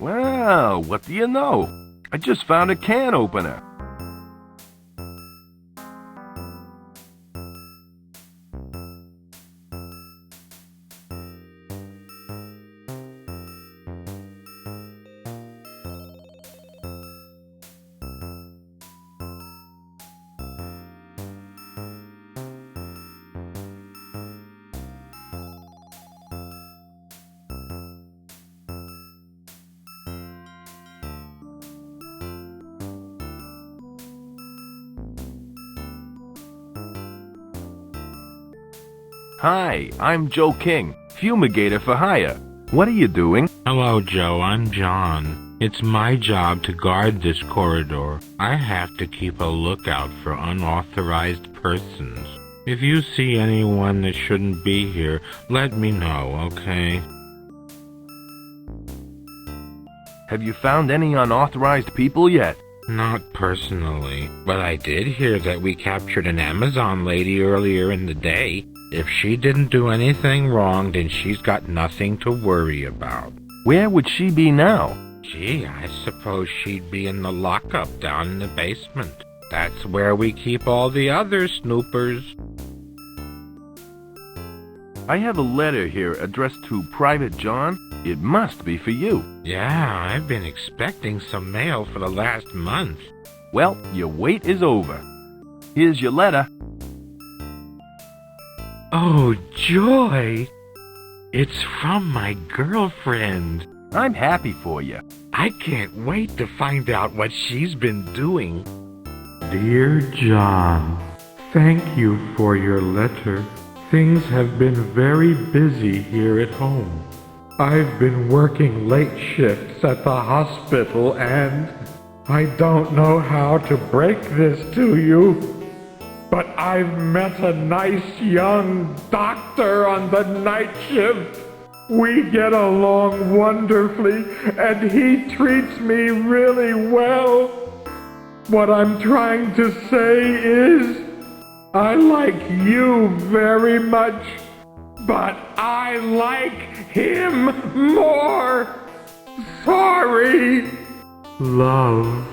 Well, what do you know? I just found a can opener. Hi, I'm Joe King, fumigator for hire. What are you doing? Hello, Joe. I'm John. It's my job to guard this corridor. I have to keep a lookout for unauthorized persons. If you see anyone that shouldn't be here, let me know, okay? Have you found any unauthorized people yet? Not personally, but I did hear that we captured an Amazon lady earlier in the day. If she didn't do anything wrong, then she's got nothing to worry about. Where would she be now? Gee, I suppose she'd be in the lockup down in the basement. That's where we keep all the other snoopers. I have a letter here addressed to Private John. It must be for you. Yeah, I've been expecting some mail for the last month. Well, your wait is over. Here's your letter. Oh, joy! It's from my girlfriend. I'm happy for you. I can't wait to find out what she's been doing. Dear John, thank you for your letter. Things have been very busy here at home. I've been working late shifts at the hospital and I don't know how to break this to you, but I've met a nice young doctor on the night shift. We get along wonderfully, and he treats me really well. What I'm trying to say is, I like you very much, but I like him more. Sorry. Love,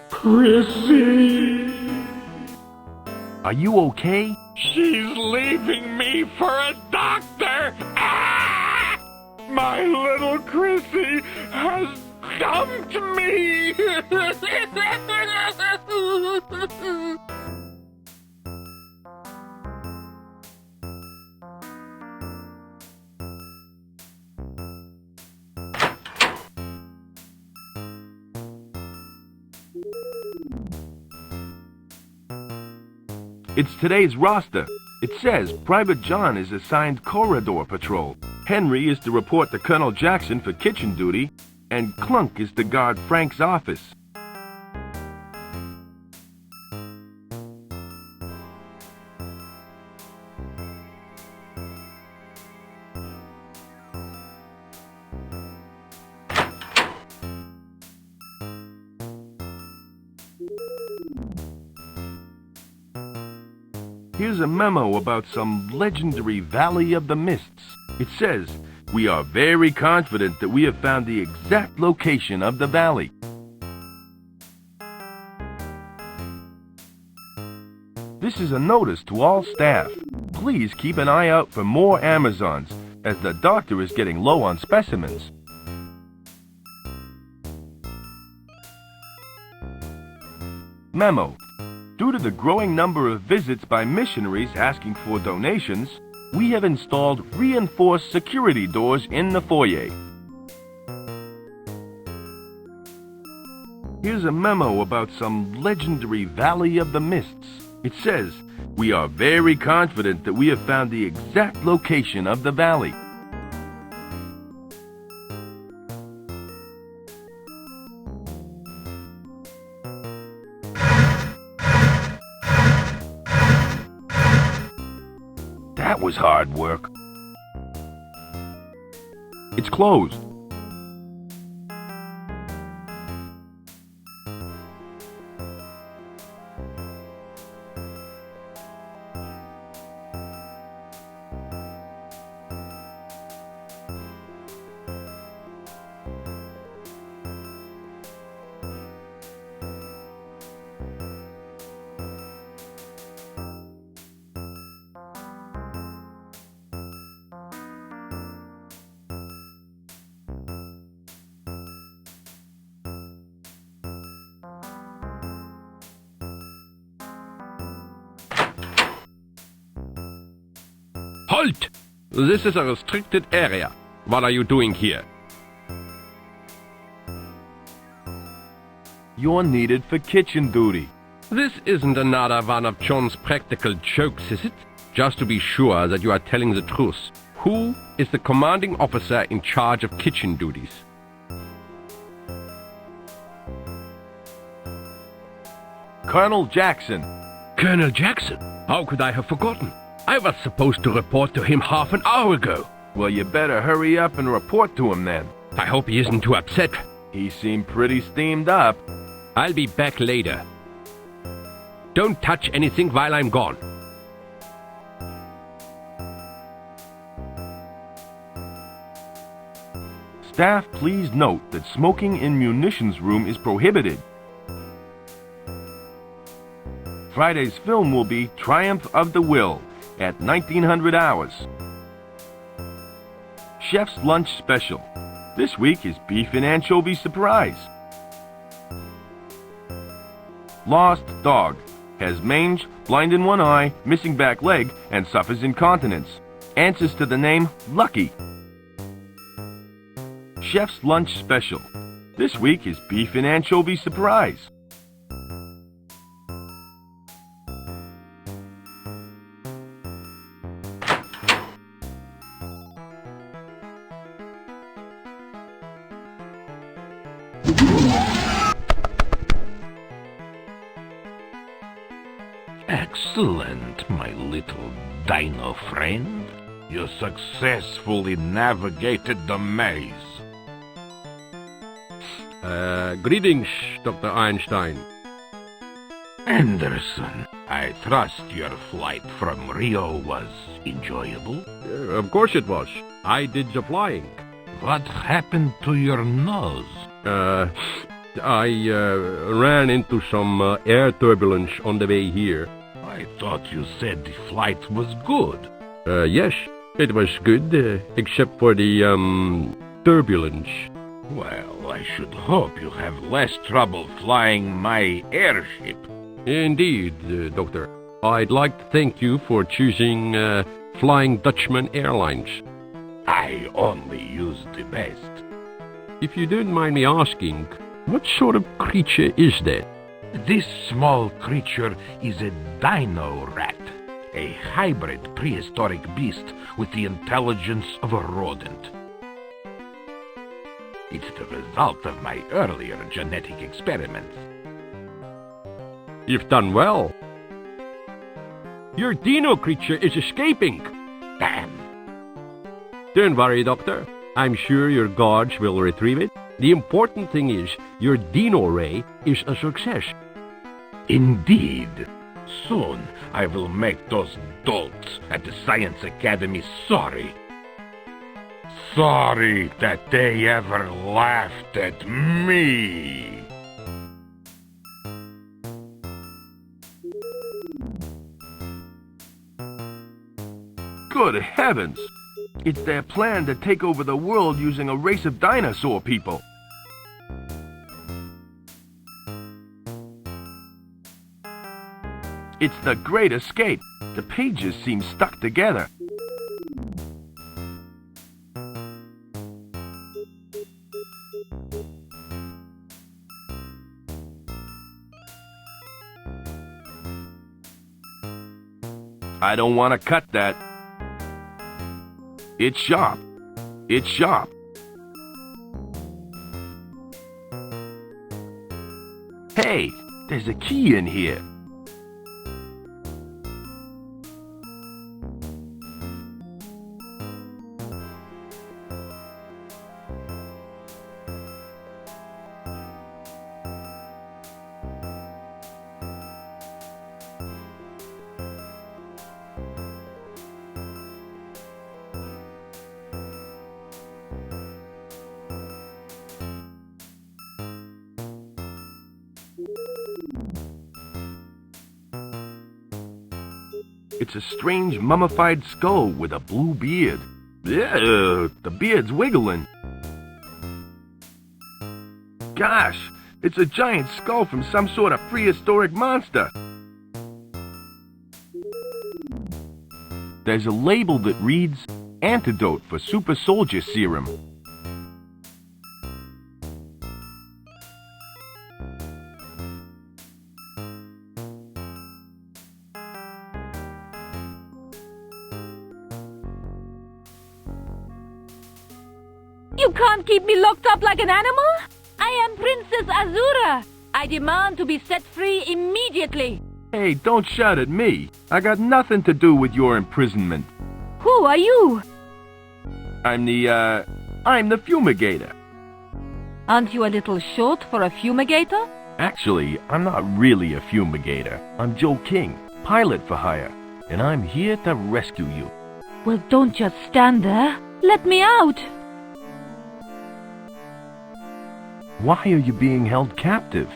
Chrissy. Are you okay? She's leaving me for a doctor! Ah! My little Chrissy has dumped me! It's today's roster. It says Private John is assigned corridor patrol. Henry is to report to Colonel Jackson for kitchen duty, and Clunk is to guard Frank's office. Here's a memo about some legendary Valley of the Mists. It says, we are very confident that we have found the exact location of the valley. This is a notice to all staff. Please keep an eye out for more Amazons, as the doctor is getting low on specimens. Memo. Due to the growing number of visits by missionaries asking for donations, we have installed reinforced security doors in the foyer. Here's a memo about some legendary Valley of the Mists. It says, we are very confident that we have found the exact location of the valley. That was hard work. It's closed. Halt! This is a restricted area. What are you doing here? You're needed for kitchen duty. This isn't another one of John's practical jokes, is it? Just to be sure that you are telling the truth. Who is the commanding officer in charge of kitchen duties? Colonel Jackson. Colonel Jackson? How could I have forgotten? I was supposed to report to him half an hour ago. Well, you better hurry up and report to him then. I hope he isn't too upset. He seemed pretty steamed up. I'll be back later. Don't touch anything while I'm gone. Staff, please note that smoking in munitions room is prohibited. Friday's film will be Triumph of the Will at 1900 hours. Chef's Lunch Special. This week is beef and anchovy surprise. Lost dog. Has mange, blind in one eye, missing back leg, and suffers incontinence. Answers to the name Lucky. Chef's Lunch Special. This week is beef and anchovy surprise. Excellent, my little dino friend. You successfully navigated the maze. Greetings, Dr. Einstein. Anderson, I trust your flight from Rio was enjoyable. Of course it was. I did the flying. What happened to your nose? I ran into some air turbulence on the way here. I thought you said the flight was good. Yes, it was good, except for the, turbulence. Well, I should hope you have less trouble flying my airship. Indeed, Doctor. I'd like to thank you for choosing Flying Dutchman Airlines. I only use the best. If you don't mind me asking, what sort of creature is that? This small creature is a dino rat, a hybrid prehistoric beast with the intelligence of a rodent. It's the result of my earlier genetic experiments. You've done well. Your dino creature is escaping. Damn! Don't worry, Doctor. I'm sure your guards will retrieve it. The important thing is your dino ray is a success. Indeed. Soon I will make those dolts at the Science Academy sorry. Sorry that they ever laughed at me. Good heavens! It's their plan to take over the world using a race of dinosaur people. It's the Great Escape. The pages seem stuck together. I don't want to cut that. It's sharp. It's sharp. Hey, there's a key in here. It's a strange mummified skull with a blue beard. Yeah, the beard's wiggling. Gosh, it's a giant skull from some sort of prehistoric monster. There's a label that reads, Antidote for Super Soldier Serum. You can't keep me locked up like an animal! I am Princess Azura! I demand to be set free immediately! Hey, don't shout at me. I got nothing to do with your imprisonment. Who are you? I'm the fumigator. Aren't you a little short for a fumigator? Actually, I'm not really a fumigator. I'm Joe King, pilot for hire, and I'm here to rescue you. Well, don't just stand there. Let me out! Why are you being held captive?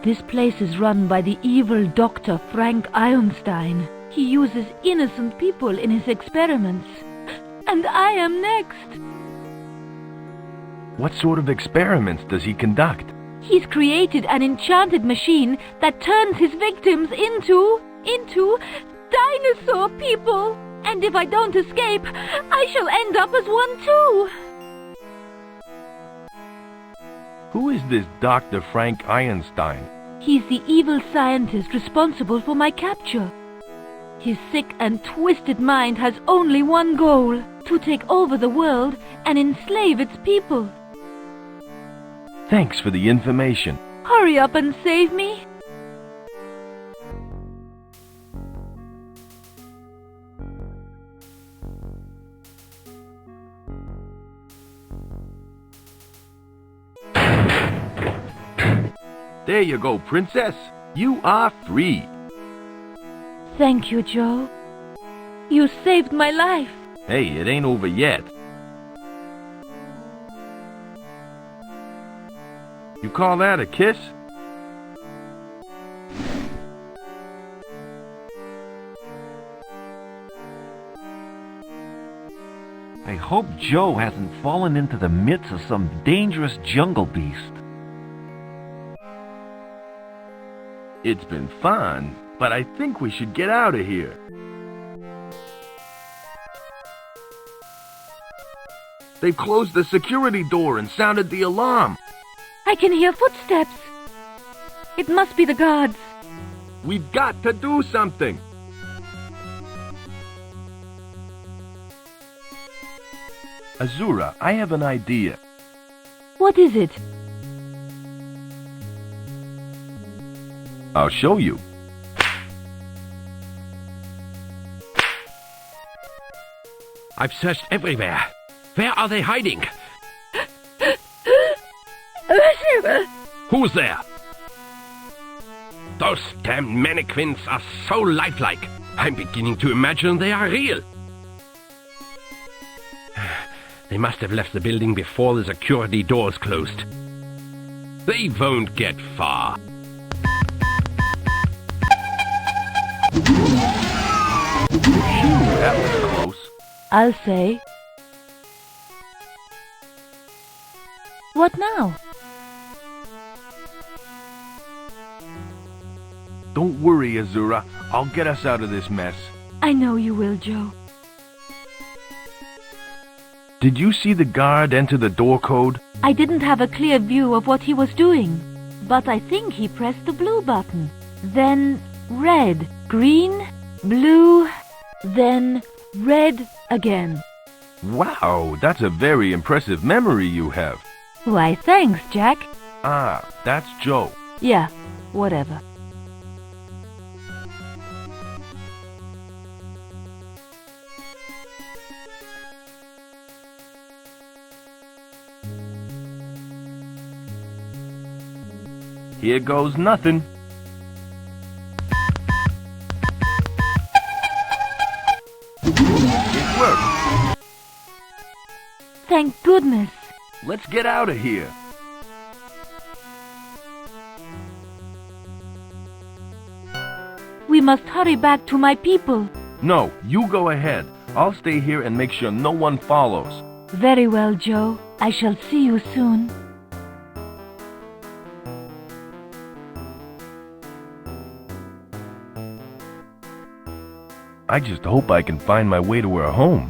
This place is run by the evil Dr. Frank Einstein. He uses innocent people in his experiments. And I am next. What sort of experiments does he conduct? He's created an enchanted machine that turns his victims into dinosaur people. And if I don't escape, I shall end up as one too. Who is this Dr. Frank Einstein? He's the evil scientist responsible for my capture. His sick and twisted mind has only one goal: to take over the world and enslave its people. Thanks for the information. Hurry up and save me. There you go, Princess. You are free. Thank you, Joe. You saved my life. Hey, it ain't over yet. You call that a kiss? I hope Joe hasn't fallen into the midst of some dangerous jungle beast. It's been fun, but I think we should get out of here. They've closed the security door and sounded the alarm. I can hear footsteps. It must be the guards. We've got to do something. Azura, I have an idea. What is it? I'll show you. I've searched everywhere. Where are they hiding? Who's there? Those damn mannequins are so lifelike. I'm beginning to imagine they are real. They must have left the building before the security doors closed. They won't get far. That was close. I'll say. What now? Don't worry, Azura. I'll get us out of this mess. I know you will, Joe. Did you see the guard enter the door code? I didn't have a clear view of what he was doing, but I think he pressed the blue button. Then red, green, blue, then red again. Wow, that's a very impressive memory you have. Why, thanks, Jack. Ah, that's Joe. Yeah, whatever. Here goes nothing. It worked. Thank goodness. Let's get out of here. We must hurry back to my people. No, you go ahead. I'll stay here and make sure no one follows. Very well, Joe. I shall see you soon. I just hope I can find my way to her home.